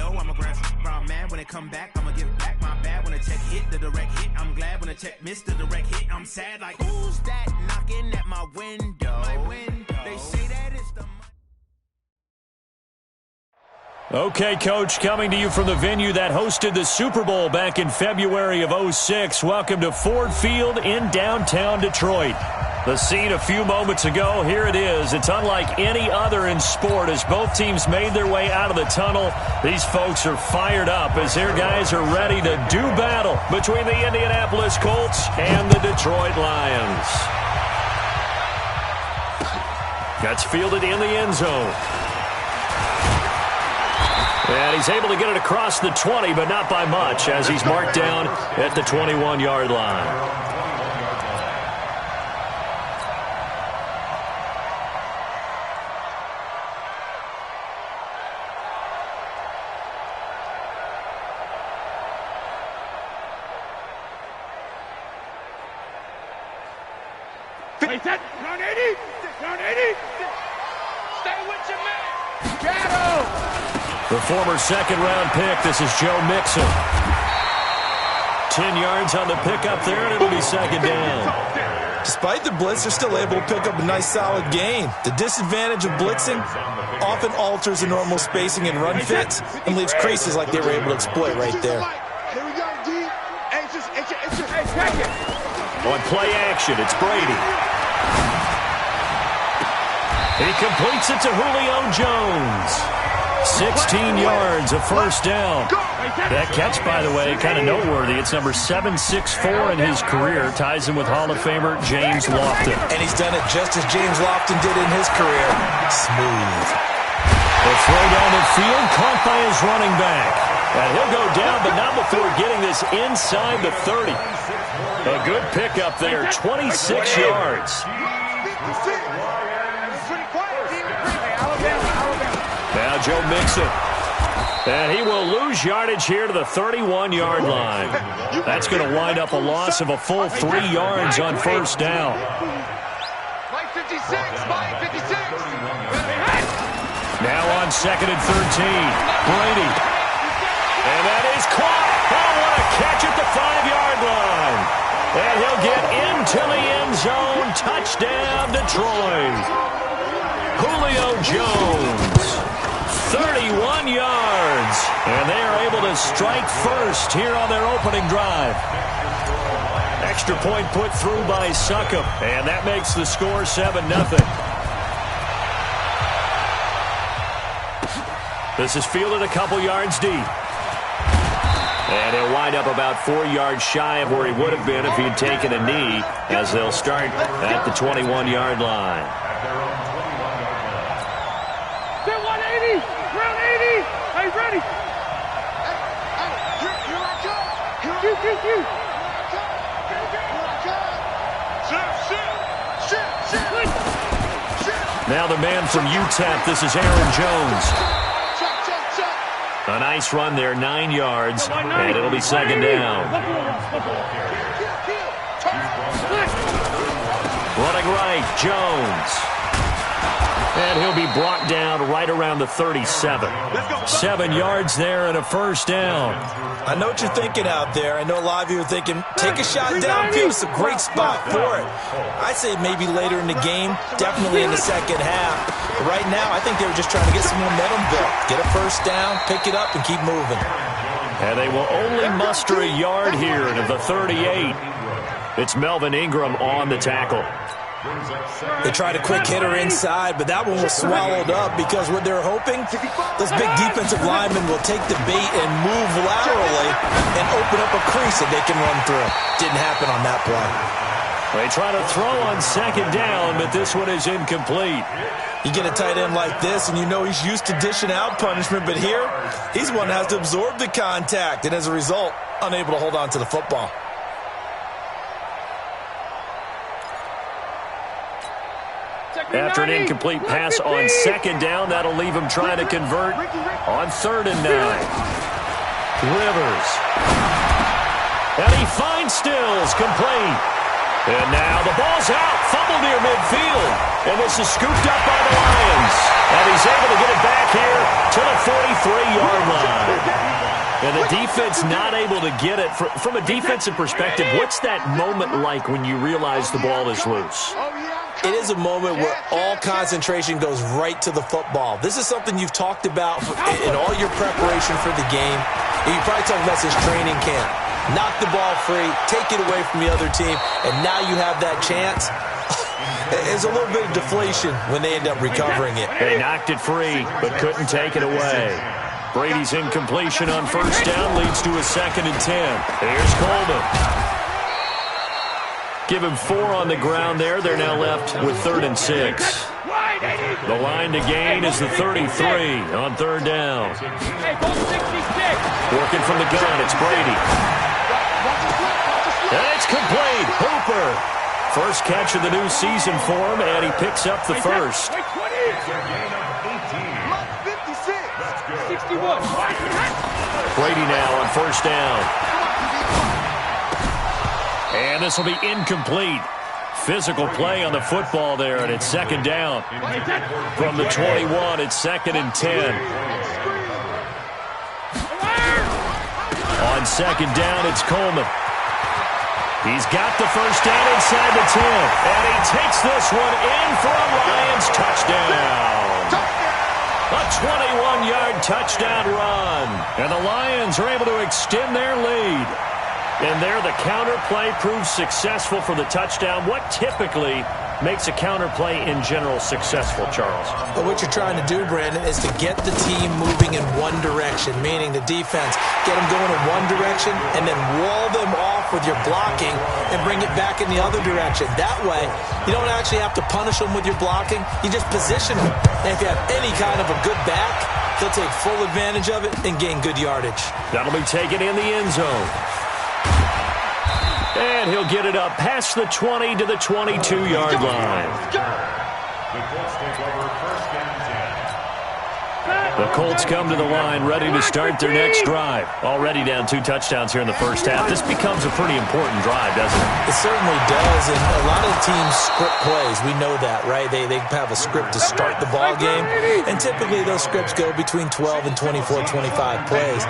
know I'm aggressive. Brown man, when it come back, I'ma give back my bad. When a check hit, the direct hit. I'm glad when a check missed the direct hit. I'm sad like, who's that knocking at my window? They say that it's the... Okay, Coach, coming to you from the venue that hosted the Super Bowl back in February of '06. Welcome to Ford Field in downtown Detroit. The scene a few moments ago, here it is. It's unlike any other in sport as both teams made their way out of the tunnel. These folks are fired up as their guys are ready to do battle between the Indianapolis Colts and the Detroit Lions. That's fielded in the end zone. And he's able to get it across the 20, but not by much, as he's marked down at the 21-yard line. Run 80! Run 80! Stay with your man! Get him! The former second-round pick, this is Joe Mixon. 10 yards on the pickup there, and it'll be second down. Despite the blitz, they're still able to pick up a nice, solid gain. The disadvantage of blitzing often alters the normal spacing and run fits and leaves creases like they were able to exploit right there. Here we go, D. On play action, it's Brady. He completes it to Julio Jones. 16 yards, a first down. That catch, by the way, kind of noteworthy. It's number 764 in his career. Ties him with Hall of Famer James Lofton. And he's done it just as James Lofton did in his career. Smooth. The throw down the field, caught by his running back. And he'll go down, but not before getting this inside the 30. A good pickup there, 26 yards. Now Joe Mixon. And he will lose yardage here to the 31-yard line. That's going to wind up a loss of a full 3 yards on first down. Now on second and 13. Brady. And that is caught. Oh, what a catch at the 5-yard line. And he'll get into the end zone. Touchdown, Detroit. Julio Jones. 31 yards. And they are able to strike first here on their opening drive. Extra point put through by Succop. And that makes the score 7-0. This is fielded a couple yards deep. And he'll wind up about 4 yards shy of where he would have been if he'd taken a knee, as they'll start at the 21-yard line. Get 180! Round 80! Hey, ready? Now the man from UTEP, this is Aaron Jones. A nice run there, 9 yards, and it'll be second down. Running right, Jones. And he'll be brought down right around the 37. 7 yards there and a first down. I know what you're thinking out there. I know a lot of you are thinking, take a shot downfield. It's a great spot for it. I'd say maybe later in the game, definitely in the second half. But right now, I think they were just trying to get some momentum built. Get a first down, pick it up, and keep moving. And they will only muster a yard here to the 38. It's Melvin Ingram on the tackle. They tried a quick hitter inside, but that one was swallowed up because what they're hoping, those big defensive linemen will take the bait and move laterally and open up a crease that they can run through. Didn't happen on that play. They try to throw on second down, but this one is incomplete. You get a tight end like this, and you know he's used to dishing out punishment, but here, he's one that has to absorb the contact, and as a result, unable to hold on to the football. After an incomplete pass on second down, that'll leave him trying to convert on 3rd and 9. Rivers. And he finds Stills, complete. And now the ball's out, fumble near midfield. And this is scooped up by the Lions. And he's able to get it back here to the 43-yard line. defense not able to get it. From a defensive perspective, what's that moment like when you realize the ball is loose? It is a moment where all concentration goes right to the football. This is something you've talked about in all your preparation for the game. And you probably talked about this training camp. Knock the ball free, take it away from the other team, and now you have that chance. There's a little bit of deflation when they end up recovering it. They knocked it free, but couldn't take it away. Brady's incompletion on first down leads to a 2nd and 10. Here's Coleman. Give him 4 on the ground there. They're now left with 3rd and 6. The line to gain is the 33 on 3rd down. Working from the gun, it's Brady. And it's complete. Hooper. First catch of the new season for him, and he picks up the first. Brady now on first down. And this will be incomplete. Physical play on the football there, and it's 2nd down. From the 21, it's 2nd and 10. On 2nd down, it's Coleman. He's got the first down inside the 10. And he takes this one in for a Lions touchdown. A 21-yard touchdown run. And the Lions are able to extend their lead. And there the counter play proves successful for the touchdown. What typically makes a counter play in general successful, Charles? But what you're trying to do, Brandon, is to get the team moving in one direction, meaning the defense, get them going in one direction and then wall them off with your blocking and bring it back in the other direction. That way, you don't actually have to punish them with your blocking. You just position them. And if you have any kind of a good back, they'll take full advantage of it and gain good yardage. That'll be taken in the end zone. And he'll get it up past the 20 to the 22-yard line. The Colts come to the line ready to start their next drive. Already down 2 touchdowns here in the first half. This becomes a pretty important drive, doesn't it? It certainly does, and a lot of teams script plays. We know that, right? They have a script to start the ball game, and typically those scripts go between 12 and 24, 25 plays.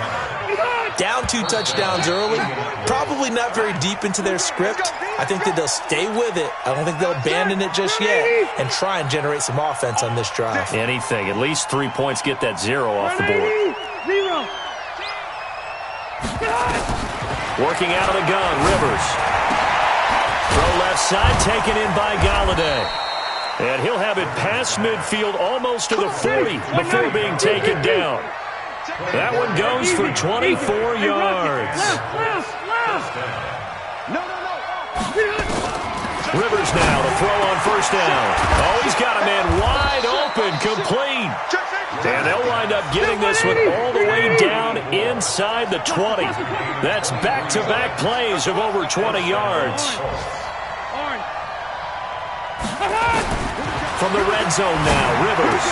Down 2 touchdowns early, probably not very deep into their script. I think that they'll stay with it. I don't think they'll abandon it just yet and try and generate some offense on this drive. Anything. At least 3 points, get that 0 off the board. Working out of the gun, Rivers. Throw left side, taken in by Galladay. And he'll have it past midfield almost to the 40 before being taken down. That one goes for 24 yards. Rivers now to throw on first down. Oh, he's got a man wide open, complete. And they'll wind up getting this one all the way down inside the 20. That's back-to-back plays of over 20 yards. From the red zone now, Rivers.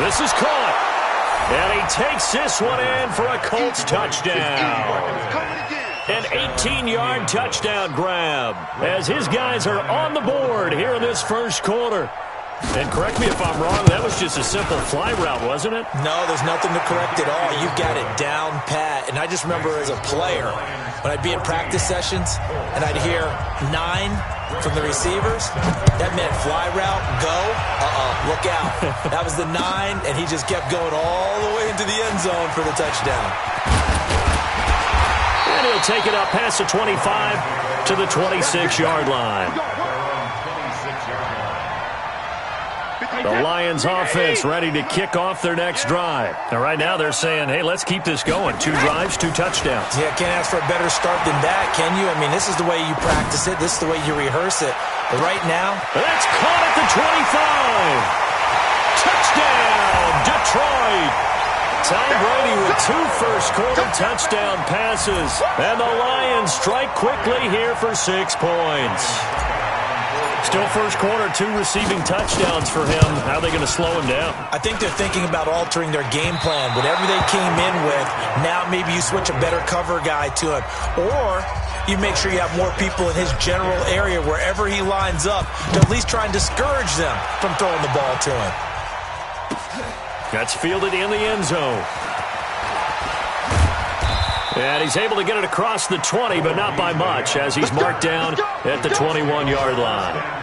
This is caught. And he takes this one in for a Colts touchdown. An 18-yard touchdown grab as his guys are on the board here in this first quarter. And correct me if I'm wrong, that was just a simple fly route, wasn't it? No, there's nothing to correct at all. You've got it down pat. And I just remember as a player, when I'd be in practice sessions and I'd hear 9 from the receivers, that meant fly route, go, look out. That was the 9, and he just kept going all the way into the end zone for the touchdown. And he'll take it up past the 25 to the 26-yard line. The Lions offense ready to kick off their next drive. And right now they're saying, hey, let's keep this going. 2 drives, 2 touchdowns. Yeah, can't ask for a better start than that, can you? I mean, this is the way you practice it. This is the way you rehearse it. But right now, that's caught at the 25. Touchdown, Detroit. Tom Brady with 2 first-quarter touchdown passes. And the Lions strike quickly here for 6 points. Still first quarter, 2 receiving touchdowns for him. How are they going to slow him down? I think they're thinking about altering their game plan. Whatever they came in with, now maybe you switch a better cover guy to him. Or you make sure you have more people in his general area wherever he lines up to at least try and discourage them from throwing the ball to him. That's fielded in the end zone. And he's able to get it across the 20, but not by much, as he's marked down at the 21-yard line.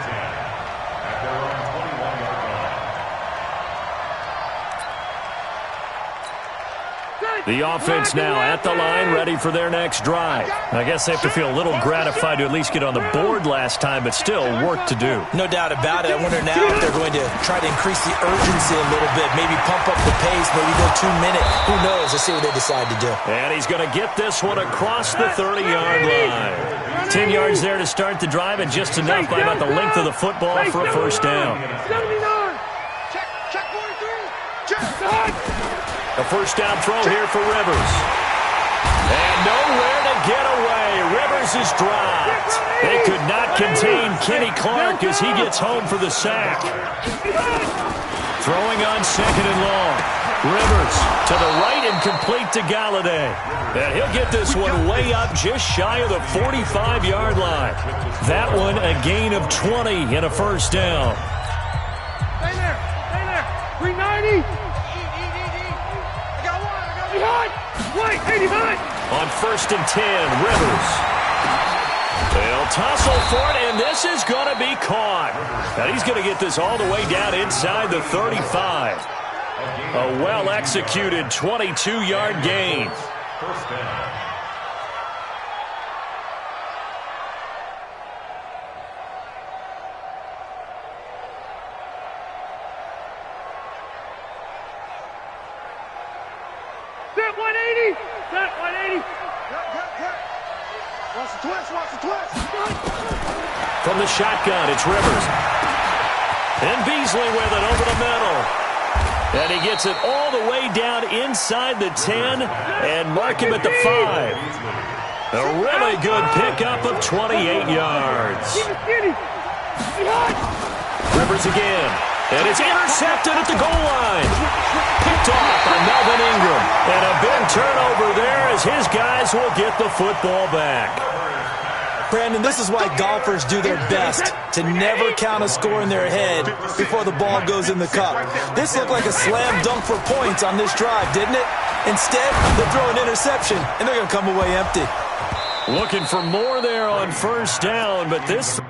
The offense now at the line, ready for their next drive. I guess they have to feel a little gratified to at least get on the board last time, but still work to do. No doubt about it. I wonder now if they're going to try to increase the urgency a little bit, maybe pump up the pace, maybe go 2-minute. Who knows? Let's see what they decide to do. And he's going to get this one across the 30-yard line. 10 yards there to start the drive, and just enough by about the length of the football for a first down. 79. Check 43. Check. A first down throw here for Rivers. And nowhere to get away. Rivers is dropped. They could not contain Kenny Clark as he gets home for the sack. Throwing on second and long. Rivers to the right and complete to Galladay. And he'll get this one way up just shy of the 45-yard line. That one a gain of 20 and a first down. Stay there. 390. Wait, 89. On first and 10, Rivers. They'll tussle for it, and this is going to be caught. Now he's going to get this all the way down inside the 35. A well-executed 22-yard gain. First down. From the shotgun, it's Rivers. And Beasley with it over the middle. And he gets it all the way down inside the 10 and mark him at the 5. A really good pickup of 28 yards. Rivers again. And it's intercepted at the goal line. Picked off by Melvin Ingram. And a big turnover there as his guys will get the football back. Brandon, this is why golfers do their best to never count a score in their head before the ball goes in the cup. This looked like a slam dunk for points on this drive, didn't it? Instead, they throw an interception, and they're going to come away empty. Looking for more there on first down, but this...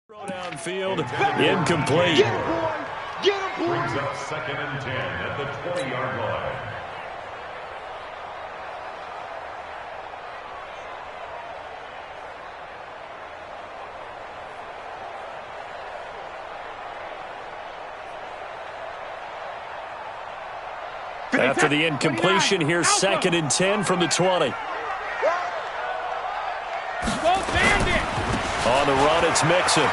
Throw downfield, incomplete. Get him, boy. Brings up second and 10 at the 20-yard line. After the incompletion, here's second and 10 from the 20. On the run, it's Mixon.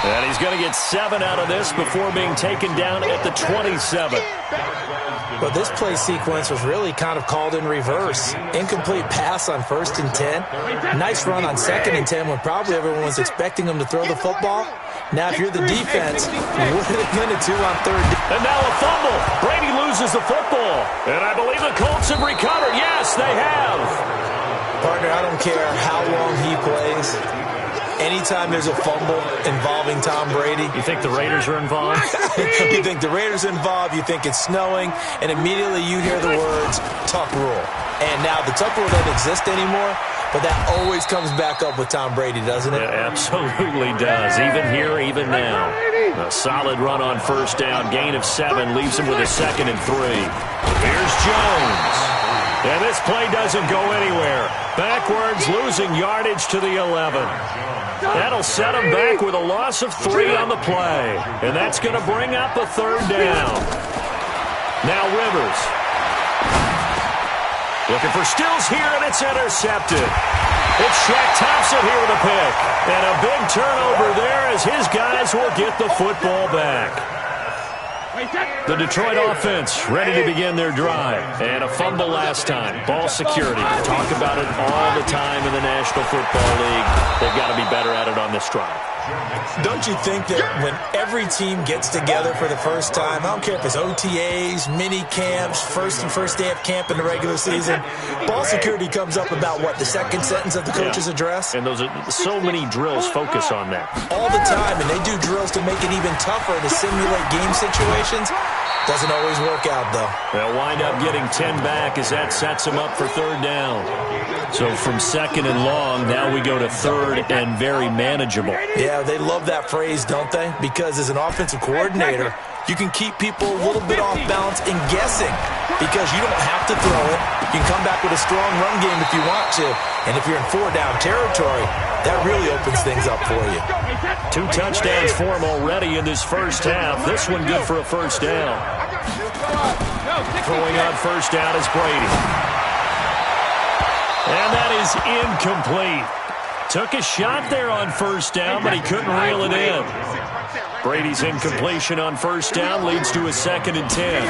And he's going to get 7 out of this before being taken down at the 27. Well, this play sequence was really kind of called in reverse. Incomplete pass on first and 10. Nice run on second and 10 when probably everyone was expecting him to throw the football. Now, if you're the defense, what are they going to do on third? And now a fumble. Brady loses the football. And I believe the Colts have recovered. Yes, they have. Partner, I don't care how long he plays. Anytime there's a fumble involving Tom Brady. You think the Raiders are involved? You think the Raiders are involved, you think it's snowing, and immediately you hear the words, tuck rule. And now the tuck rule doesn't exist anymore, but that always comes back up with Tom Brady, doesn't it? It absolutely does. Even here, even now. A solid run on first down. Gain of 7 leaves him with a 2nd and 3. Here's Jones. And this play doesn't go anywhere. Backwards, losing yardage to the 11. That'll set him back with a loss of 3 on the play. And that's going to bring up a 3rd down. Now Rivers. Looking for Stills here, and it's intercepted. It's Shaq Thompson here with a pick. And a big turnover there as his guys will get the football back. The Detroit offense ready to begin their drive. And a fumble last time. Ball security. Talk about it all the time in the National Football League. They've got to be better at it on this drive. Don't you think that when every team gets together for the first time, I don't care if it's OTAs, mini camps, first day of camp in the regular season, ball security comes up about what, the second sentence of the coach's address? And those are so many drills focus on that. All the time, and they do drills to make it even tougher to simulate game situations. Doesn't always work out, though. They'll wind up getting 10 back as that sets them up for 3rd down. So from 2nd and long, now we go to 3rd and very manageable. Yeah, they love that phrase, don't they? Because as an offensive coordinator, you can keep people a little bit off balance and guessing because you don't have to throw it. You can come back with a strong run game if you want to. And if you're in 4-down territory, that really opens things up for you. 2 touchdowns for him already in this first half. This one good for a 1st down. Throwing on 1st down is Brady. And that is incomplete. Took a shot there on 1st down, but he couldn't reel it in. Brady's incompletion on 1st down leads to a 2nd and 10.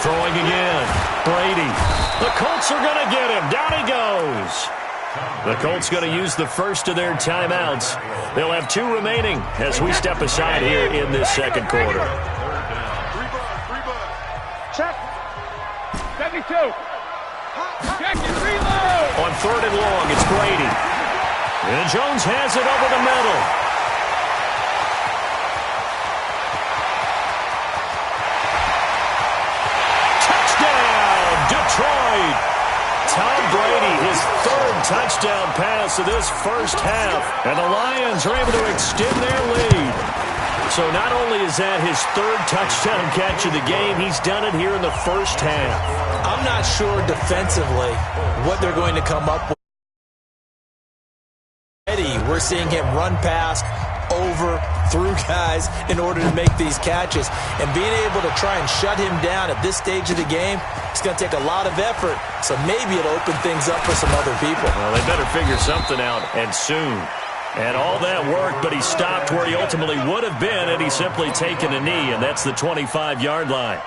Throwing again. Brady. The Colts are going to get him. Down he goes. The Colts going to use the first of their timeouts. They'll have 2 remaining as we step aside here in this 2nd quarter. Check. 72. Check and reload. On 3rd and long, it's Brady. And Jones has it over the middle. Touchdown, Detroit. Tom Brady, his 3rd touchdown pass of this first half. And the Lions are able to extend their lead. So not only is that his 3rd touchdown catch of the game, he's done it here in the first half. I'm not sure defensively what they're going to come up with. We're seeing him run past, over, through guys in order to make these catches. And being able to try and shut him down at this stage of the game, it's going to take a lot of effort. So maybe it'll open things up for some other people. Well, they better figure something out, and soon. And all that worked, but he stopped where he ultimately would have been had he simply taken a knee, and that's the 25-yard line.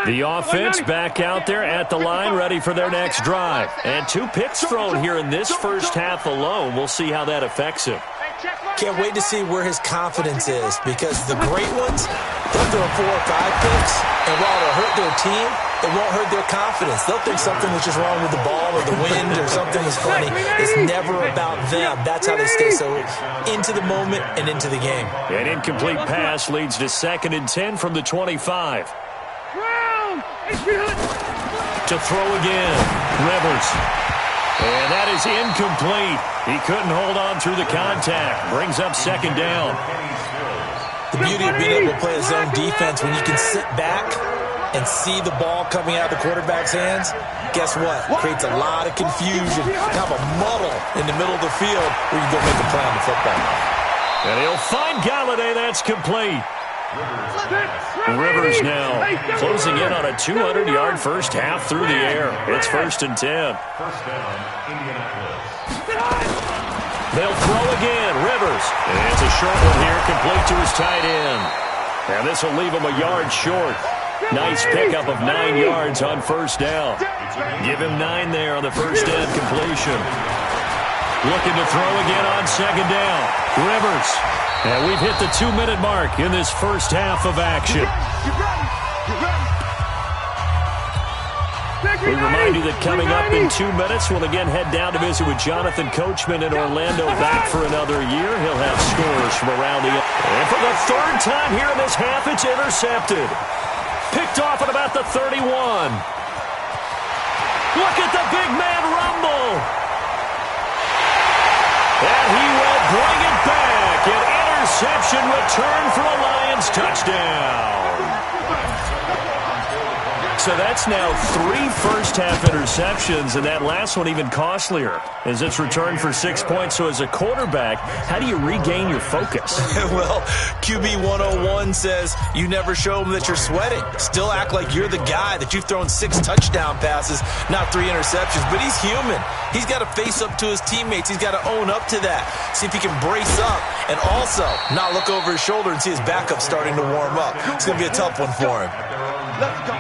The offense back out there at the line, ready for their next drive. And 2 picks thrown here in this first half alone. We'll see how that affects him. Can't wait to see where his confidence is, because the great ones, they'll throw 4 or 5 picks, and while it'll hurt their team, it won't hurt their confidence. They'll think something was just wrong with the ball or the wind or something is funny. It's never about them. That's how they stay so into the moment and into the game. An incomplete pass leads to 2nd and 10 from the 25. To throw again, Rivers. And that is incomplete. He couldn't hold on through the contact. Brings up 2nd down. The beauty of being able to play a zone defense when you can sit back and see the ball coming out of the quarterback's hands, guess what? Creates a lot of confusion, kind of a muddle in the middle of the field where you go make a play on the football. And he'll find Galladay. That's complete. Rivers now closing in on a 200-yard first half through the air. It's 1st and 10. They'll throw again. Rivers. And it's a short one here, complete to his tight end. And this will leave him a yard short. Nice pickup of 9 yards on 1st down. Give him 9 there on the first down completion. Looking to throw again on 2nd down. Rivers. And we've hit the 2-minute mark in this first half of action. We remind you that coming up in 2 minutes, we'll again head down to visit with Jonathan Coachman in Orlando, back for another year. He'll have scores from around the... And for the third time here in this half, it's intercepted. Picked off at about the 31. Look at the big man rumble. And he will bring it back. An interception return for a Lions touchdown. So that's now 3 first-half interceptions, and that last one even costlier as it's returned for 6 points. So as a quarterback, how do you regain your focus? Well, QB 101 says you never show them that you're sweating. Still act like you're the guy, that you've thrown 6 touchdown passes, not 3 interceptions. But he's human. He's got to face up to his teammates. He's got to own up to that. See if he can brace up and also not look over his shoulder and see his backup starting to warm up. It's going to be a tough one for him. Let's go.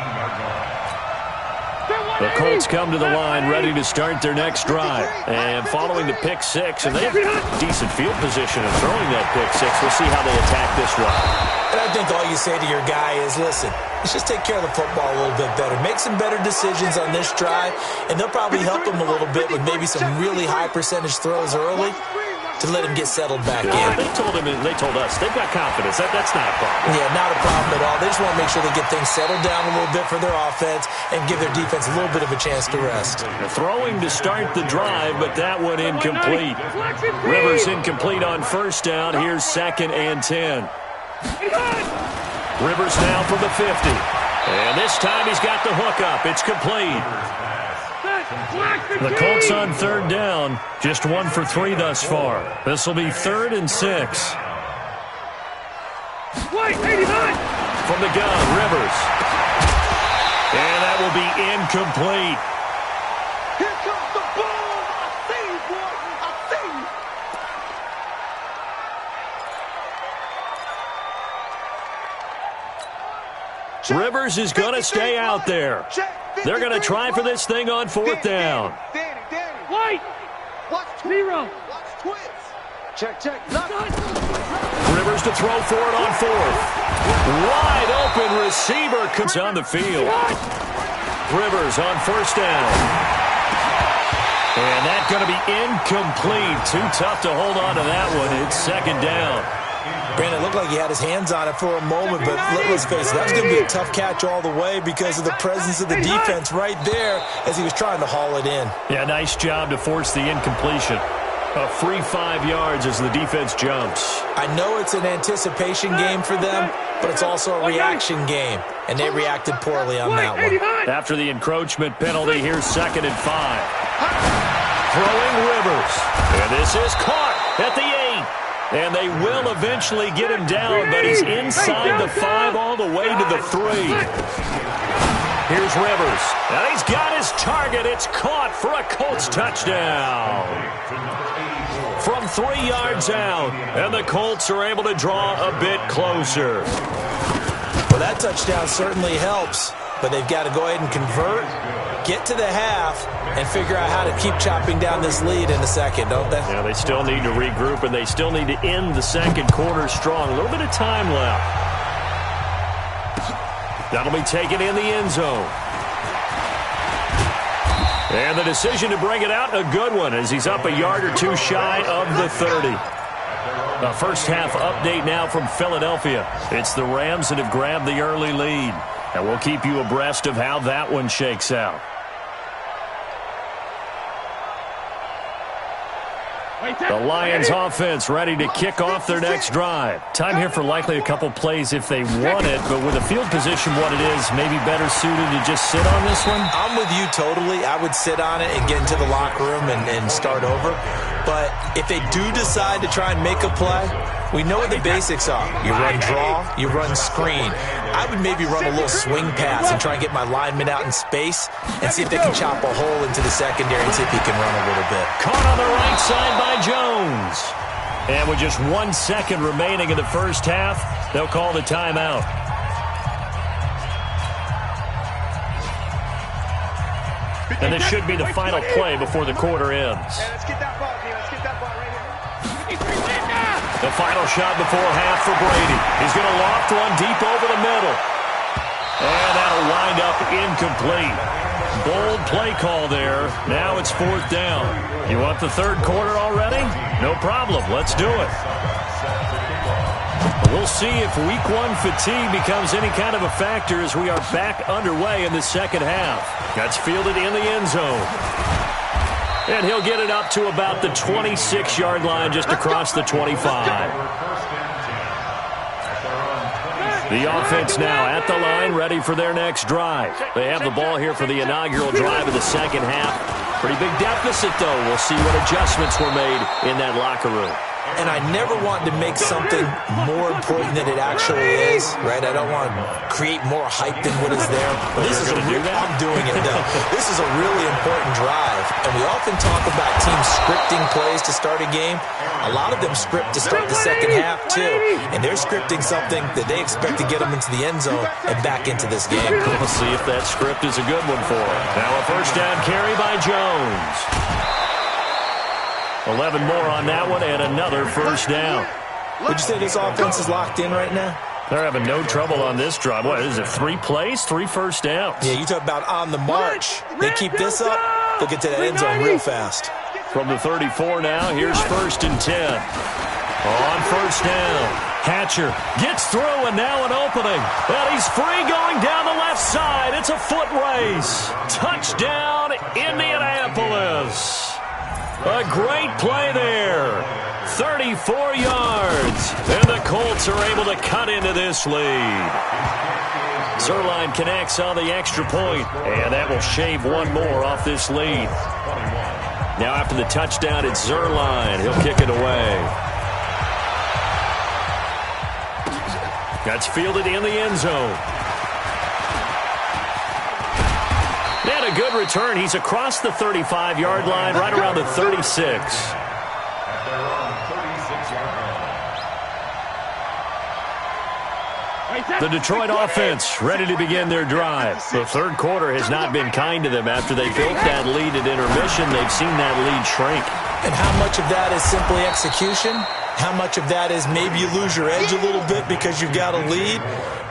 The Colts come to the line ready to start their next drive. And following the pick 6, and they have decent field position in throwing that pick 6. We'll see how they attack this one. And I think all you say to your guy is, listen, let's just take care of the football a little bit better. Make some better decisions on this drive, and they'll probably help him a little bit with maybe some really high percentage throws early to let him get settled back in. They told us they've got confidence. That's not a problem. Yeah, not a problem at all. They just want to make sure they get things settled down a little bit for their offense and give their defense a little bit of a chance to rest. They're throwing to start the drive, but that one incomplete. Rivers incomplete on first down. Here's 2nd and 10. Rivers now from the 50. And this time he's got the hook up. It's complete. The Colts on 3rd down, just 1 for 3 thus far. This will be 3rd and 6. From the gun, Rivers. And that will be incomplete. Here comes the ball. I see you, boy. I see you. Rivers is going to stay out there. They're going to try for this thing on 4th down. Danny. White. Watch 0. Watch twins. Check. Rivers to throw for it on 4th. Wide open receiver comes on the field. Rivers on 1st down. And that's going to be incomplete. Too tough to hold on to that one. It's 2nd down. Brandon, it looked like he had his hands on it for a moment, but let's face it, that was going to be a tough catch all the way because of the presence of the defense right there as he was trying to haul it in. Yeah, nice job to force the incompletion. A free 5 yards as the defense jumps. I know it's an anticipation game for them, but it's also a reaction game, and they reacted poorly on that one. After the encroachment penalty, here's 2nd and 5. Throwing Rivers. And this is caught at the 8. And they will eventually get him down, but he's inside the 5 all the way to the 3. Here's Rivers. And he's got his target. It's caught for a Colts touchdown. From 3 yards out. And the Colts are able to draw a bit closer. Well, that touchdown certainly helps, but they've got to go ahead and convert, get to the half, and figure out how to keep chopping down this lead in the second, don't they? Yeah, they still need to regroup, and they still need to end the second quarter strong. A little bit of time left. That'll be taken in the end zone. And the decision to bring it out, a good one, as he's up a yard or 2 shy of the 30. A first half update now from Philadelphia. It's the Rams that have grabbed the early lead. And we'll keep you abreast of how that one shakes out. The Lions offense ready to kick off their next drive. Time here for likely a couple plays if they want it, but with the field position what it is, maybe better suited to just sit on this one? I'm with you totally. I would sit on it and get into the locker room and start over. But if they do decide to try and make a play, we know what the basics are. You run draw, you run screen. I would maybe run a little swing pass and try and get my lineman out in space and see if they can chop a hole into the secondary and see if he can run a little bit. Caught on the right side by Jones. And with just 1 second remaining in the first half, they'll call the timeout. And this should be the final play before the quarter ends. Let's get that ball, let's get that ball right here. The final shot before half for Brady. He's going to loft one deep over the middle. And that'll wind up incomplete. Bold play call there. Now it's 4th down. You want the third quarter already? No problem. Let's do it. We'll see if week 1 fatigue becomes any kind of a factor as we are back underway in the second half. That's fielded in the end zone. And he'll get it up to about the 26-yard line just across the 25. The offense now at the line, ready for their next drive. They have the ball here for the inaugural drive of the second half. Pretty big deficit, though. We'll see what adjustments were made in that locker room. And I never want to make something more important than it actually is, right? I don't want to create more hype than what is there. But this is I'm doing it, though. This is a really important drive. And we often talk about teams scripting plays to start a game. A lot of them script to start the second half, too. And they're scripting something that they expect to get them into the end zone and back into this game. We'll see if that script is a good one for them. Now a first down carry by Jones. 11 more on that one and another first down. Would you say this offense is locked in right now? They're having no trouble on this drive. What is it, 3 plays, 3 first downs? Yeah, you talk about on the march. They keep this up, they'll get to that end zone real fast. From the 34 now, here's 1st and 10. On first down, Hatcher gets through and now an opening. And he's free going down the left side. It's a foot race. Touchdown, Indianapolis. A great play there. 34 yards. And the Colts are able to cut into this lead. Zuerlein connects on the extra point, and that will shave one more off this lead. Now after the touchdown, it's Zuerlein. He'll kick it away. That's fielded in the end zone. And a good return. He's across the 35-yard line, right around the 36. The Detroit offense ready to begin their drive. The third quarter has not been kind to them. After they built that lead at intermission, they've seen that lead shrink. And how much of that is simply execution? How much of that is maybe you lose your edge a little bit because you've got a lead?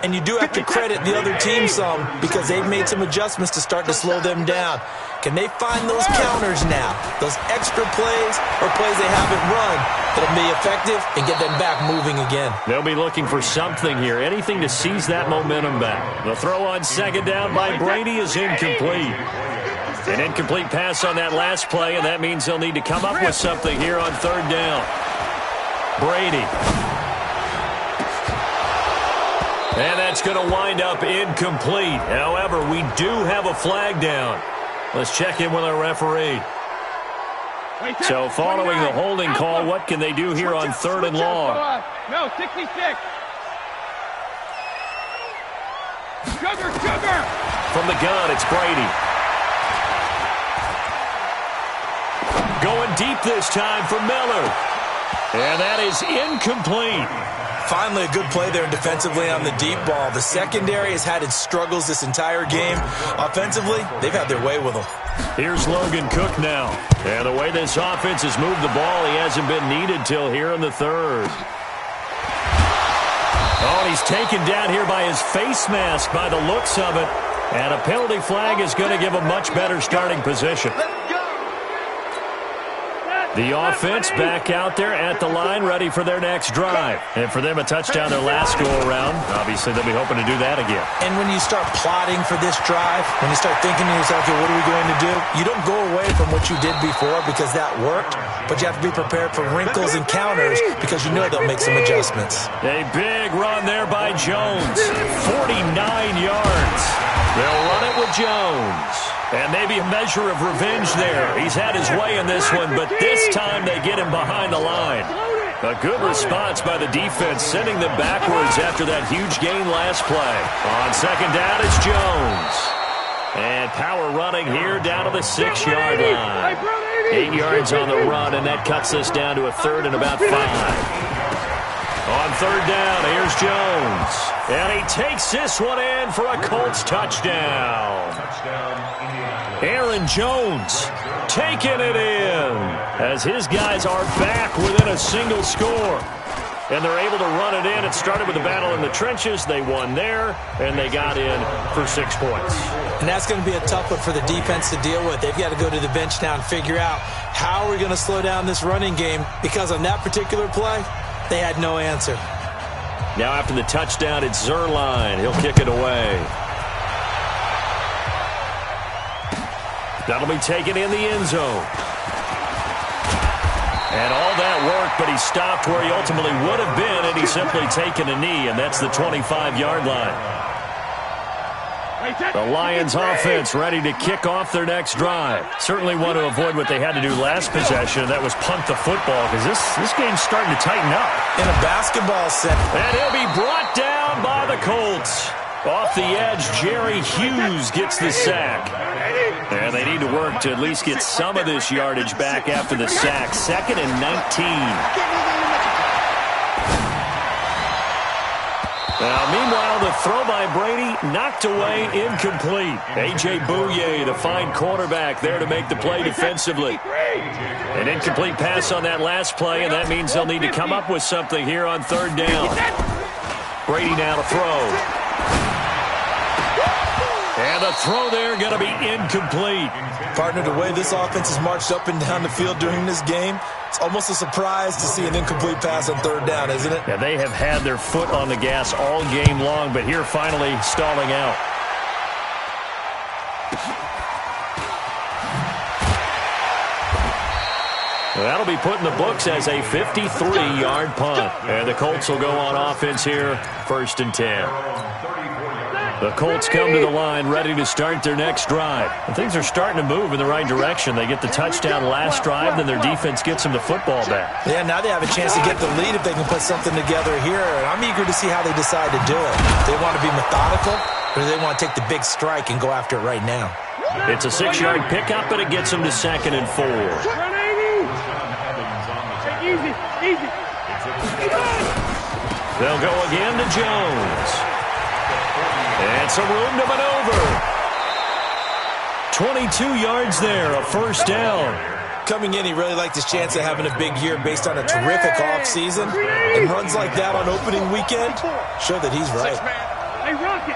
And you do have to credit the other team some because they've made some adjustments to start to slow them down. Can they find those counters now, those extra plays or plays they haven't run that'll be effective and get them back moving again? They'll be looking for something here, anything to seize that momentum back. The throw on second down by Brady is incomplete. An incomplete pass on that last play, and that means they'll need to come up with something here on third down. Brady. And that's going to wind up incomplete. However, we do have a flag down. Let's check in with our referee. So following the holding call, what can they do here on third and long? No, 66. Sugar. From the gun, it's Brady. Going deep this time for Miller. And that is incomplete. Finally, a good play there defensively on the deep ball. The secondary has had its struggles this entire game. Offensively, they've had their way with them. Here's Logan Cook now. And the way this offense has moved the ball, he hasn't been needed till here in the third. Oh, and he's taken down here by his face mask by the looks of it. And a penalty flag is going to give a much better starting position. The offense back out there at the line, ready for their next drive. And for them, a touchdown their last go-around. Obviously, they'll be hoping to do that again. And when you start plotting for this drive, when you start thinking to yourself, okay, what are we going to do? You don't go away from what you did before because that worked, but you have to be prepared for wrinkles and counters because you know they'll make some adjustments. A big run there by Jones. 49 yards. They'll run it with Jones. And maybe a measure of revenge there. He's had his way in this one, but this time they get him behind the line. A good response by the defense, sending them backwards after that huge gain last play. On second down, it's Jones. And power running here down to the 6-yard line. 8 yards on the run, and that cuts us down to a third and about 5. On third down, here's Jones. And he takes this one in for a Colts touchdown. Aaron Jones taking it in as his guys are back within a single score. and they're able to run it in. It started with a battle in the trenches. They won there, and they got in for 6 points. And that's going to be a tough one for the defense to deal with. They've got to go to the bench now and figure out how are we going to slow down this running game, because on that particular play, they had no answer. Now after the touchdown, it's Zuerlein. He'll kick it away. That'll be taken in the end zone. And all that work, but he stopped where he ultimately would have been, and he's simply taken a knee, and that's the 25-yard line. The Lions offense ready to kick off their next drive. Certainly want to avoid what they had to do last possession, and that was punt the football, because this game's starting to tighten up. In a basketball set. And he'll be brought down by the Colts. Off the edge, Jerry Hughes gets the sack. And they need to work to at least get some of this yardage back after the sack. 2nd and 19. Now, meanwhile, the throw by Brady knocked away, incomplete. A.J. Bouye, the fine cornerback, there to make the play defensively. An incomplete pass on that last play, and that means they'll need to come up with something here on 3rd down. Brady now to throw. And the throw there going to be incomplete. Partner, the way this offense has marched up and down the field during this game, it's almost a surprise to see an incomplete pass on 3rd down, isn't it? Yeah, they have had their foot on the gas all game long, but here finally stalling out. That'll be put in the books as a 53-yard punt. And the Colts will go on offense here, 1st and 10. The Colts come to the line ready to start their next drive. And things are starting to move in the right direction. They get the touchdown last drive, then their defense gets them the football back. Yeah, now they have a chance to get the lead if they can put something together here. And I'm eager to see how they decide to do it. Do they want to be methodical, or do they want to take the big strike and go after it right now? It's a 6-yard pickup, but it gets them to 2nd and 4. Easy. They'll go again to Jones. And some room to maneuver. 22 yards there, a 1st down. Coming in, he really liked his chance of having a big year based on a terrific offseason. And runs like that on opening weekend show that he's right. Hey, Rocket.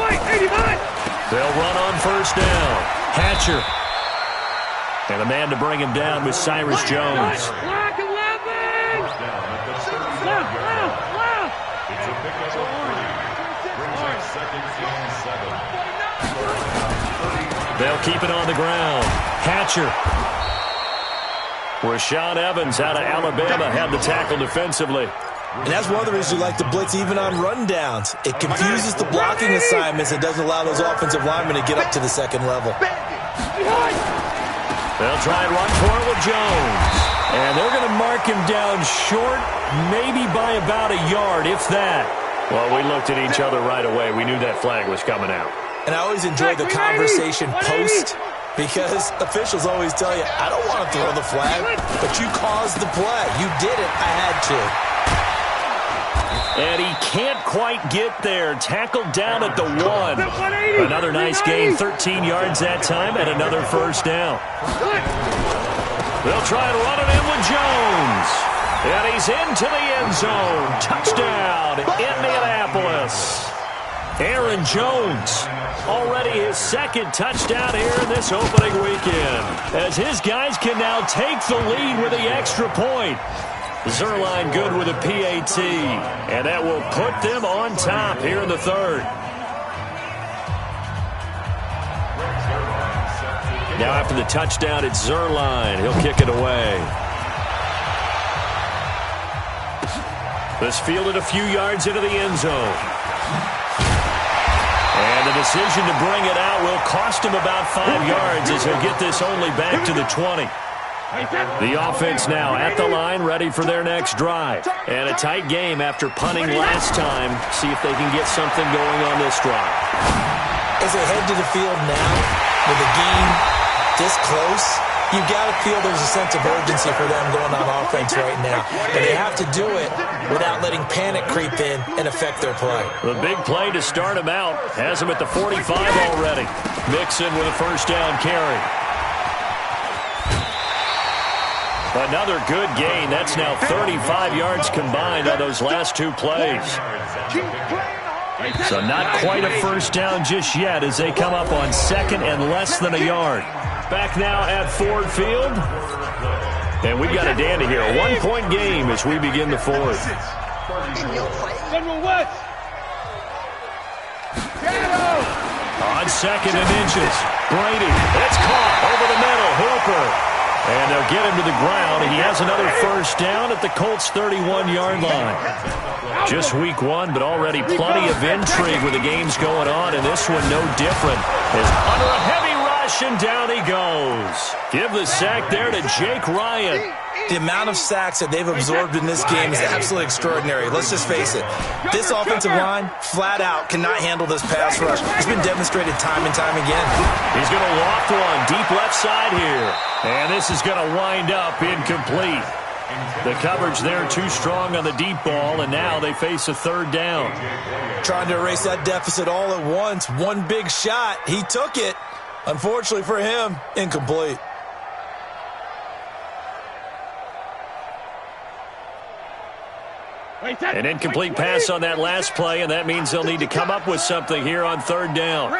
Wait, 85. They'll run on 1st down. Hatcher. And a man to bring him down with Cyrus Jones. Block 11. They'll keep it on the ground. Hatcher. Rashaan Evans out of Alabama had the tackle defensively. And that's one of the reasons we like to blitz even on rundowns. It confuses the blocking assignments and doesn't allow those offensive linemen to get up to the 2nd level. They'll try and run for it with Jones. And they're going to mark him down short, maybe by about a yard, if that. Well, we looked at each other right away. We knew that flag was coming out. And I always enjoy the conversation post, because officials always tell you, I don't want to throw the flag, but you caused the play. You did it. I had to. And he can't quite get there. Tackled down at the 1. Another nice gain, 13 yards that time, and another 1st down. They'll try and run it in with Jones. And he's into the end zone. Touchdown, Indianapolis. Aaron Jones, already his 2nd touchdown here in this opening weekend, as his guys can now take the lead with the extra point. Zuerlein good with a PAT, and that will put them on top here in the 3rd. Now after the touchdown, it's Zuerlein. He'll kick it away. This fielded a few yards into the end zone. And the decision to bring it out will cost him about 5 yards, as he'll get this only back to the 20. The offense now at the line, ready for their next drive. And a tight game after punting last time. See if they can get something going on this drive. As they head to the field now, with the game this close, you've got to feel there's a sense of urgency for them going on offense right now. But they have to do it without letting panic creep in and affect their play. The big play to start him out has him at the 45 already. Mixon with a 1st down carry. Another good gain. That's now 35 yards combined on those last two plays. So not quite a first down just yet as they come up on second and less than a yard. Back now at Ford Field. And we've got a dandy here. A one-point game as we begin the fourth. On second and inches. Brady. It's caught over the middle. Hooper. And they'll get him to the ground. He has another first down at the Colts' 31-yard line. Just week one, but already plenty of intrigue with the games going on, and this one no different. Is under a heavy rush, and down he goes. Give the sack there to Jake Ryan. The amount of sacks that they've absorbed in this game is absolutely extraordinary. Let's just face it. This offensive line, flat out, cannot handle this pass rush. It's been demonstrated time and time again. He's going to loft one deep left side here. And this is going to wind up incomplete. The coverage there too strong on the deep ball, and now they face a third down. Trying to erase that deficit all at once. One big shot. He took it. Unfortunately for him, incomplete. An incomplete pass on that last play, and that means they'll need to come up with something here on third down.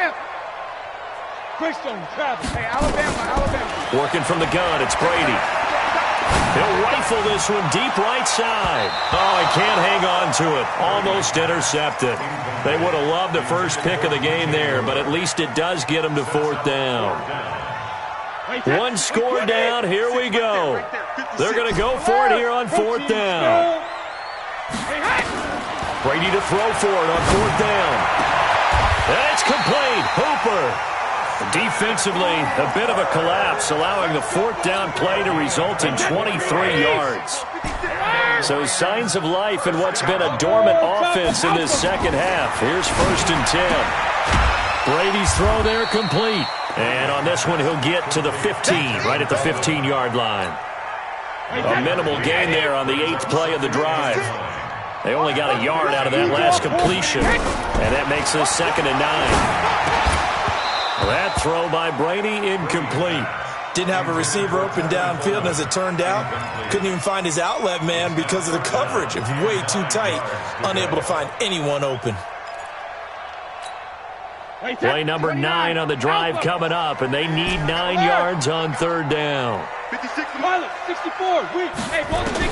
Working from the gun, it's Brady. He'll rifle this one deep right side. Oh, he can't hang on to it. Almost intercepted. They would have loved the first pick of the game there, but at least it does get them to fourth down. One score down, here we go. They're going to go for it here on fourth down. Brady to throw for it on fourth down. And it's complete. Hooper. Defensively, a bit of a collapse, allowing the fourth down play to result in 23 yards. So signs of life in what's been a dormant offense in this second half. Here's 1st and 10. Brady's throw there complete. And on this one, he'll get to the 15, right at the 15-yard line. A minimal gain there on the 8th play of the drive. They only got a yard out of that last completion, and that makes us 2nd and 9. That throw by Brady, incomplete. Didn't have a receiver open downfield, and as it turned out, couldn't even find his outlet man because of the coverage. It was way too tight, unable to find anyone open. Play number 9 on the drive coming up, and they need 9 yards on third down. 56, Pilot, 64, weak, hey, go 66.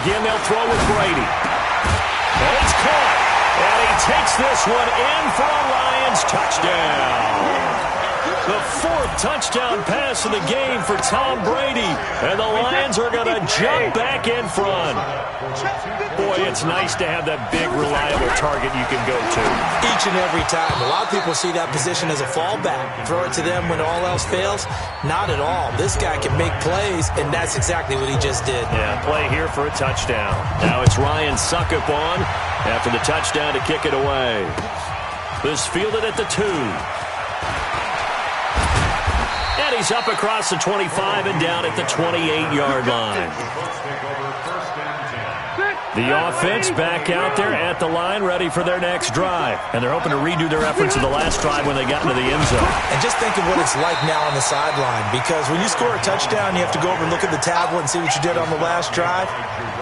Again, they'll throw with Brady. And it's caught. And he takes this one in for a Lions touchdown. The 4th touchdown pass of the game for Tom Brady. And the Lions are going to jump back in front. Boy, it's nice to have that big, reliable target you can go to. Each and every time. A lot of people see that position as a fallback. Throw it to them when all else fails. Not at all. This guy can make plays, and that's exactly what he just did. Yeah, play here for a touchdown. Now it's Ryan Suckup on after the touchdown to kick it away. This fielded at the 2. And he's up across the 25 and down at the 28-yard line. The offense back out there at the line, ready for their next drive. And they're hoping to redo their efforts of the last drive when they got into the end zone. And just think of what it's like now on the sideline, because when you score a touchdown, you have to go over and look at the tablet and see what you did on the last drive.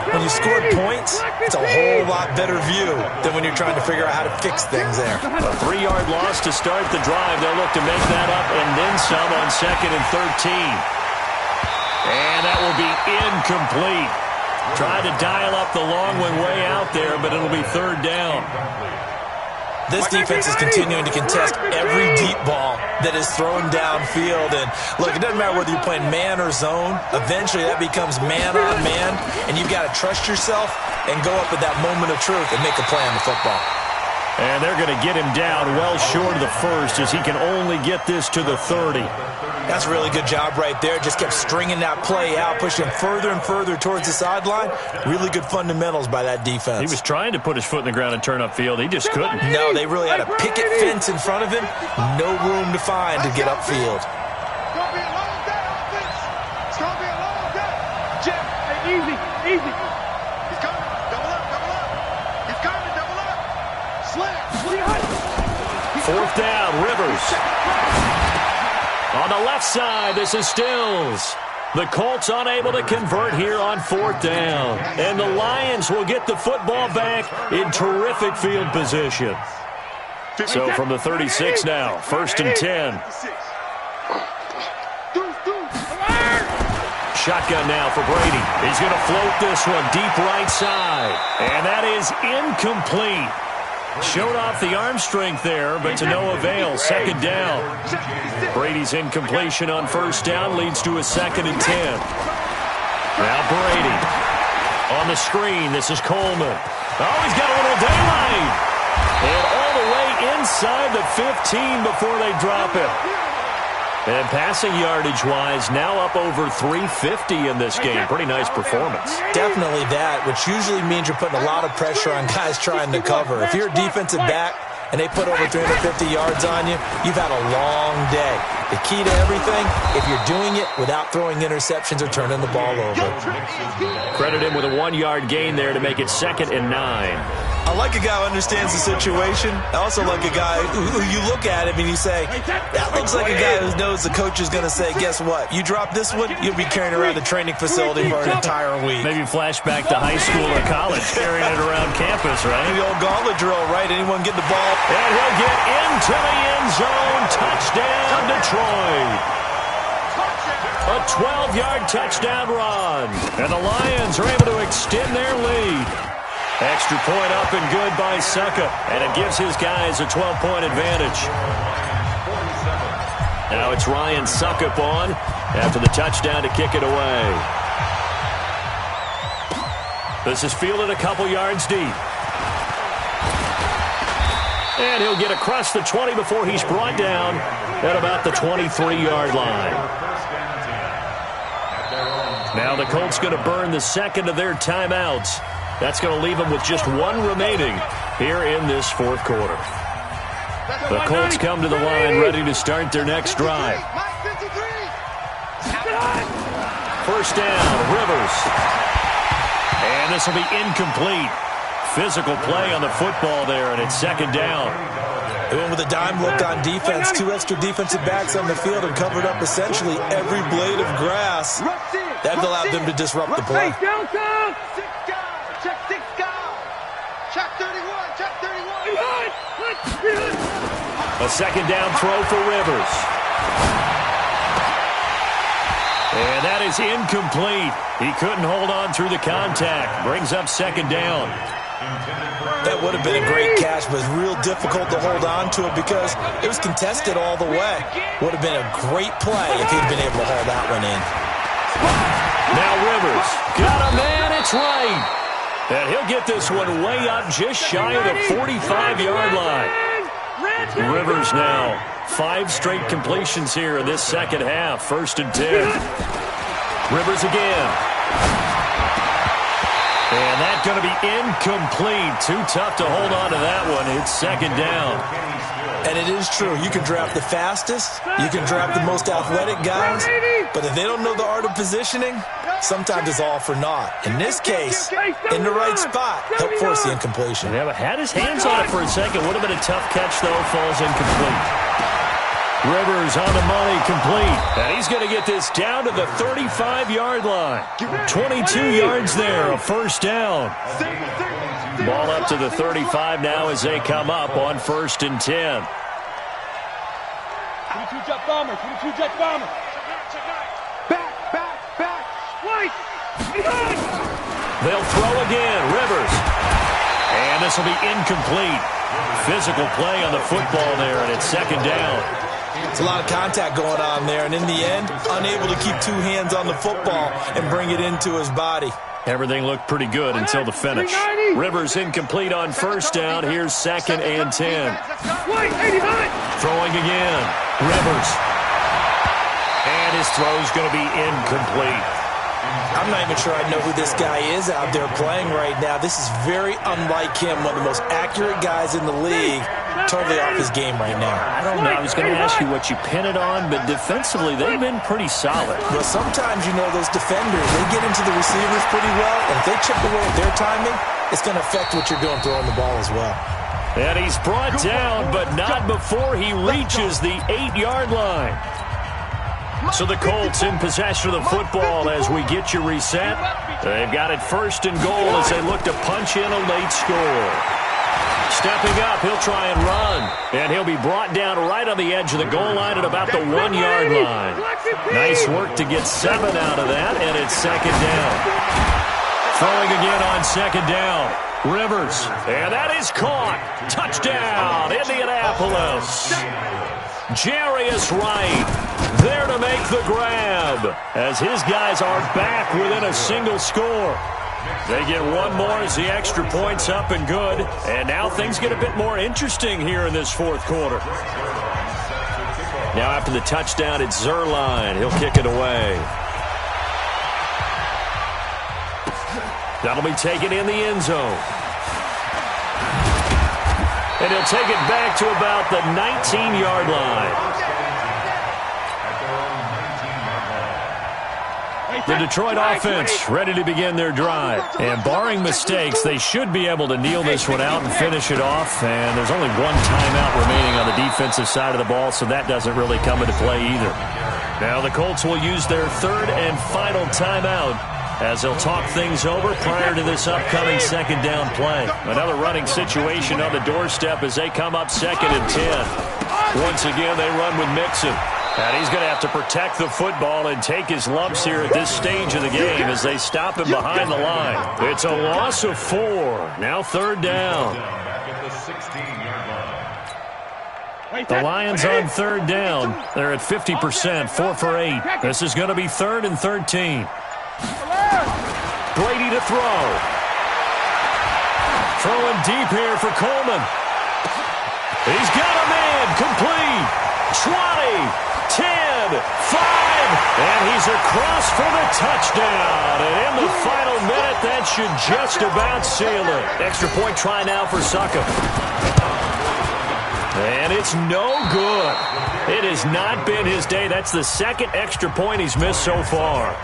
When you scored points, it's a whole lot better view than when you're trying to figure out how to fix things there. A 3-yard loss to start the drive. They'll look to make that up and then some on 2nd and 13. And that will be incomplete. Tried to dial up the long one way out there, but it'll be third down. This defense is continuing to contest every deep ball that is thrown downfield. And look, it doesn't matter whether you're playing man or zone. Eventually, that becomes man on man, and you've got to trust yourself and go up at that moment of truth and make a play on the football. And they're going to get him down well short of the first as he can only get this to the 30. That's a really good job right there. Just kept stringing that play out, pushing him further and further towards the sideline. Really good fundamentals by that defense. He was trying to put his foot in the ground and turn upfield. He just couldn't. No, they really had a picket fence in front of him. No room to find to get upfield. It's going to be a long day, offense. It's going to be a long day. Jeff, hey, easy, easy. He's coming. Double up, double up. He's coming, double up. Slam. 4th down, Rivers. On the left side, this is Stills. The Colts unable to convert here on 4th down. And the Lions will get the football back in terrific field position. So from the 36 now, 1st and 10. Shotgun now for Brady. He's going to float this one deep right side. And that is incomplete. Showed off the arm strength there, but to no avail. 2nd down. Brady's incompletion on 1st down leads to a 2nd and 10. Now Brady on the screen. This is Coleman. Oh, he's got a little daylight. And all the way inside the 15 before they drop it. And passing yardage-wise, now up over 350 in this game. Pretty nice performance. Definitely that, which usually means you're putting a lot of pressure on guys trying to cover. If you're a defensive back and they put over 350 yards on you, you've had a long day. The key to everything, if you're doing it without throwing interceptions or turning the ball over. Credit him with a 1-yard gain there to make it 2nd and 9. I like a guy who understands the situation. I also like a guy who you look at him and you say, that looks like a guy who knows the coach is going to say, guess what? You drop this one, you'll be carrying around the training facility for an entire week. Maybe flashback to high school or college, carrying it around campus, right? The old gauntlet drill, right? Anyone get the ball? And he'll get into the end zone. Touchdown, Detroit. A 12-yard touchdown run. And the Lions are able to extend their lead. Extra point up and good by Suckup. And it gives his guys a 12-point advantage. Now it's Ryan Suckup on after the touchdown to kick it away. This is fielded a couple yards deep. And he'll get across the 20 before he's brought down at about the 23-yard line. Now the Colts going to burn the second of their timeouts. That's going to leave them with just one remaining here in this 4th quarter. The Colts come to the line ready to start their next drive. 1st down, Rivers. And this will be incomplete. Physical play on the football there, and it's 2nd down. They went with a dime look on defense. 2 extra defensive backs on the field and covered up essentially every blade of grass. That allowed them to disrupt the play. A 2nd down throw for Rivers. And that is incomplete. He couldn't hold on through the contact. Brings up 2nd down. That would have been a great catch, but it's real difficult to hold on to it because it was contested all the way. Would have been a great play if he'd been able to haul that one in. Now Rivers got a man. It's right. And he'll get this one way up just shy of the 45-yard line. Rivers now 5 straight completions here in this 2nd half. 1st and 10. Rivers again. And that's going to be incomplete. Too tough to hold on to that one. It's 2nd down. And it is true. You can draft the fastest. You can draft the most athletic guys. But if they don't know the art of positioning, sometimes it's all for naught. In this case, in the right spot, helped force the incompletion. Yeah, but had his hands on it for a second. Would have been a tough catch, though. Falls incomplete. Rivers on the money, complete. And he's going to get this down to the 35-yard line. 22 yards there, a 1st down. Ball up to the 35 now as they come up on 1st and 10. 22 jet bomber, 22 jet bomber. Back. White. They'll throw again, Rivers. And this will be incomplete. Physical play on the football there, and it's 2nd down. It's a lot of contact going on there, and in the end, unable to keep 2 hands on the football and bring it into his body. Everything looked pretty good until the finish. Rivers incomplete on 1st down. Here's 2nd and 10. Throwing again. Rivers. And his throw's going to be incomplete. I'm not even sure I know who this guy is out there playing right now. This is very unlike him, one of the most accurate guys in the league. Totally off his game right now. I don't know. I was going to ask you what you pin it on, but defensively, they've been pretty solid. Well, sometimes, you know, those defenders, they get into the receivers pretty well, and if they chip away at their timing, it's going to affect what you're doing throwing the ball as well. And he's brought down, but not before he reaches the 8-yard line. So the Colts in possession of the football as we get you reset. They've got it 1st and goal as they look to punch in a late score. Stepping up, he'll try and run. And he'll be brought down right on the edge of the goal line at about the 1-yard line. Nice work to get 7 out of that, and it's 2nd down. Throwing again on 2nd down. Rivers, and that is caught. Touchdown, Indianapolis. Jarius Wright there to make the grab as his guys are back within a single score. They get one more as the extra point's up and good. And now things get a bit more interesting here in this 4th quarter. Now after the touchdown, it's Zerline. He'll kick it away. That'll be taken in the end zone. And he'll take it back to about the 19-yard line. The Detroit offense ready to begin their drive. And barring mistakes, they should be able to kneel this one out and finish it off. And there's only one timeout remaining on the defensive side of the ball, so that doesn't really come into play either. Now the Colts will use their 3rd and final timeout as they'll talk things over prior to this upcoming 2nd down play. Another running situation on the doorstep as they come up 2nd and 10. Once again, they run with Mixon. And he's going to have to protect the football and take his lumps here at this stage of the game as they stop him behind the line. It's a loss of 4. Now 3rd down. The Lions on 3rd down. They're at 50%, 4 for 8. This is going to be 3rd and 13. Brady to throw. Throwing deep here for Coleman. He's got a man complete. 20. 10, 5, and he's across for the touchdown. And in the final minute, that should just about seal it. Extra point try now for Suckup. And it's no good. It has not been his day. That's the 2nd extra point he's missed so far.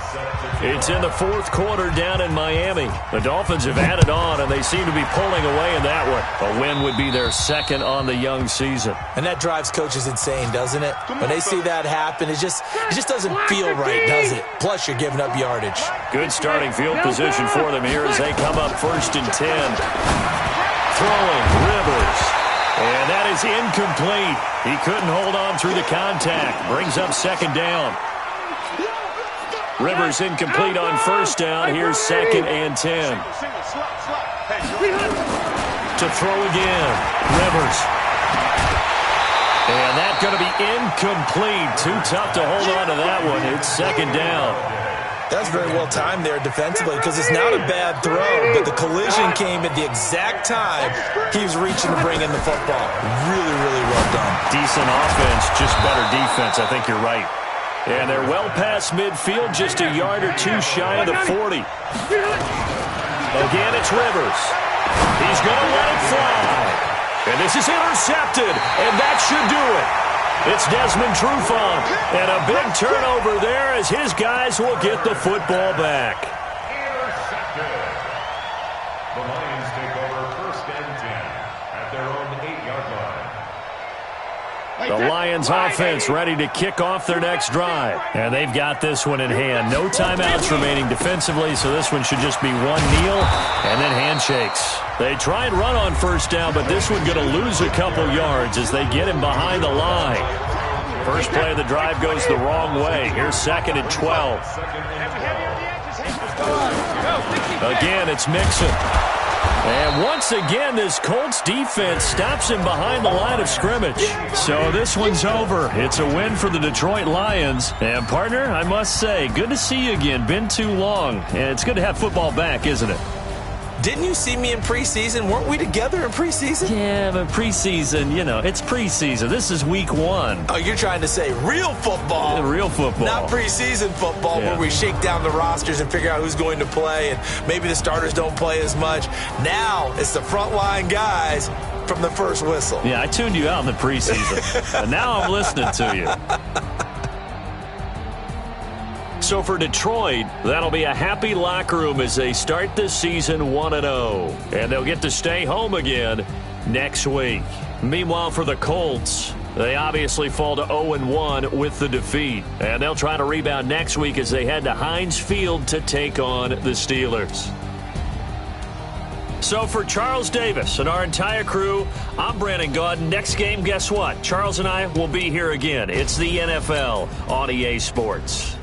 It's in the 4th quarter down in Miami. The Dolphins have added on, and they seem to be pulling away in that one. A win would be their 2nd on the young season. And that drives coaches insane, doesn't it? When they see that happen, it just doesn't feel right, does it? Plus, you're giving up yardage. Good starting field position for them here as they come up 1st and 10. Throwing, Rivers. And that is incomplete. He couldn't hold on through the contact. Brings up 2nd down. Rivers incomplete on 1st down. Here's 2nd and 10. To throw again. Rivers. And that's going to be incomplete. Too tough to hold on to that one. It's 2nd down. That's very well timed there defensively because it's not a bad throw, but the collision came at the exact time he was reaching to bring in the football. Really, really well done. Decent offense, just better defense. I think you're right. And they're well past midfield, just a yard or 2 shy of the 40. Again, it's Rivers. He's going to let it fly. And this is intercepted, and that should do it. It's Desmond Trufant, and a big turnover there as his guys will get the football back. Intercepted. The Lions take over 1st and 10 at their own 8-yard line. The Lions offense ready to kick off their next drive. And they've got this one in hand. No timeouts remaining defensively, so this one should just be one kneel and then handshakes. They try and run on 1st down, but this one going to lose a couple yards as they get him behind the line. First play of the drive goes the wrong way. Here's 2nd and 12. Again, it's Mixon. And once again, this Colts defense stops him behind the line of scrimmage. So this one's over. It's a win for the Detroit Lions. And, partner, I must say, good to see you again. Been too long. And it's good to have football back, isn't it? Didn't you see me in preseason? Weren't we together in preseason? Yeah, but preseason, you know, it's preseason. This is week 1. Oh, you're trying to say real football. Yeah, real football. Not preseason football where we shake down the rosters and figure out who's going to play, and maybe the starters don't play as much. Now it's the frontline guys from the first whistle. Yeah, I tuned you out in the preseason. And now I'm listening to you. So for Detroit, that'll be a happy locker room as they start this season 1-0. And they'll get to stay home again next week. Meanwhile, for the Colts, They obviously fall to 0-1 with the defeat. And they'll try to rebound next week as they head to Heinz Field to take on the Steelers. So for Charles Davis and our entire crew, I'm Brandon Gaudin. Next game, guess what? Charles and I will be here again. It's the NFL on EA Sports.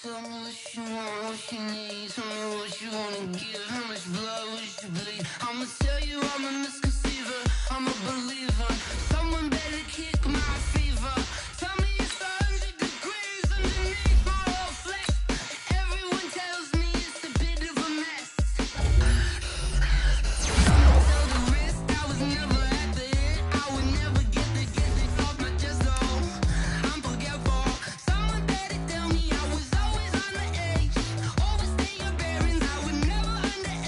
Tell me what you want, what you need. Tell me what you wanna give. How much blood would you bleed? I'ma tell you I'm a misconceiver. I'm a believer. Someone better kick my fever. Tell me it's 100 degrees underneath my whole flesh. Everyone tells me it's a bit of a mess. Tell the risk I was never at the end. I would never get it off my chest though. I'm forgetful. Someone better tell me I was always on the edge. Overstay your bearings, I would never underestimate.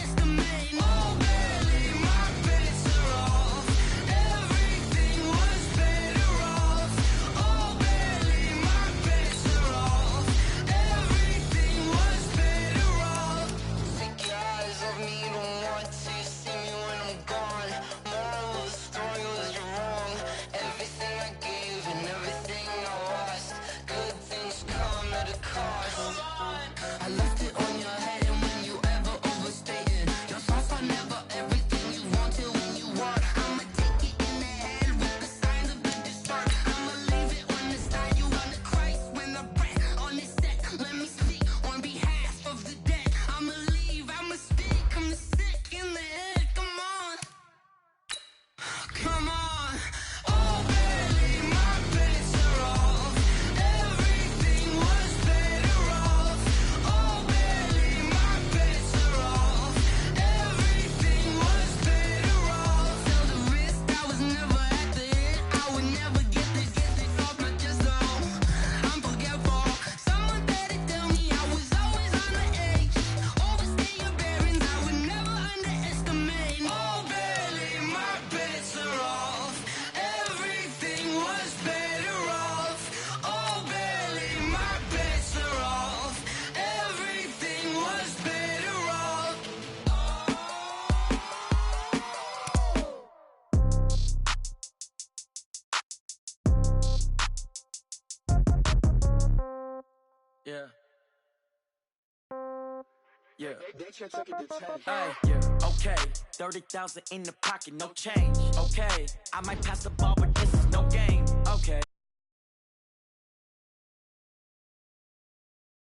Yeah. Yeah. Hey, yeah. Okay. 30,000 in the pocket, no change. Okay. I might pass the ball, but this is no game. Okay.